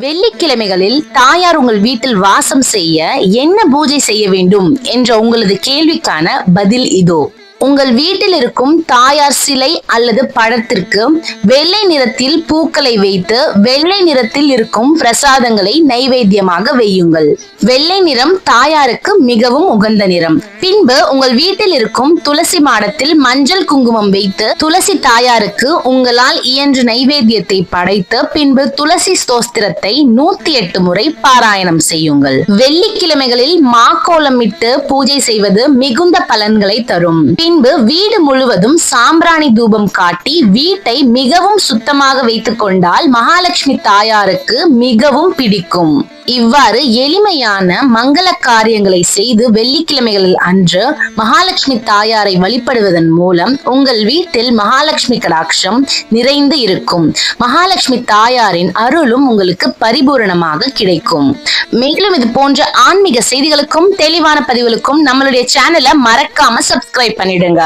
வெள்ளிக்கிழமைகளில் தாயார் உங்கள் வீட்டில் வாசம் செய்ய என்ன பூஜை செய்ய வேண்டும் என்ற உங்களது கேள்விக்கான பதில் இதோ. உங்கள் வீட்டில் இருக்கும் தாயார் சிலை அல்லது படத்திற்கு வெள்ளை நிறத்தில் பூக்களை வைத்து வெள்ளை நிறத்தில் இருக்கும் பிரசாதங்களை நைவேத்தியமாக வையுங்கள். வெள்ளை நிறம் தாயாருக்கு மிகவும் உகந்த நிறம். பின்பு உங்கள் வீட்டில் இருக்கும் துளசி மாடத்தில் மஞ்சள் குங்குமம் வைத்து துளசி தாயாருக்கு உங்களால் இயன்ற நைவேத்தியத்தை படைத்து பின்பு துளசி ஸ்தோத்திரத்தை 108 முறை பாராயணம் செய்யுங்கள். வெள்ளிக்கிழமைகளில் மாக்கோலமிட்டு பூஜை செய்வது மிகுந்த பலன்களை தரும். பின்பு வீடு முழுவதும் சாம்பிராணி தூபம் காட்டி வீட்டை மிகவும் சுத்தமாக வைத்துக் கொண்டால் மகாலட்சுமி தாயாருக்கு மிகவும் பிடிக்கும். இவ்வாறு எளிமையான மங்கள காரியங்களை செய்து வெள்ளிக்கிழமைகளில் அன்று மகாலட்சுமி தாயாரை வழிபடுவதன் மூலம் உங்கள் வீட்டில் மகாலட்சுமி கடாட்சம் நிறைந்து இருக்கும். மகாலட்சுமி தாயாரின் அருளும் உங்களுக்கு பரிபூரணமாக கிடைக்கும். மேலும் இது போன்ற ஆன்மீக செய்திகளுக்கும் தெளிவான பதிவுகளுக்கும் நம்மளுடைய சேனலை மறக்காம சப்ஸ்கிரைப் பண்ணிடுங்க.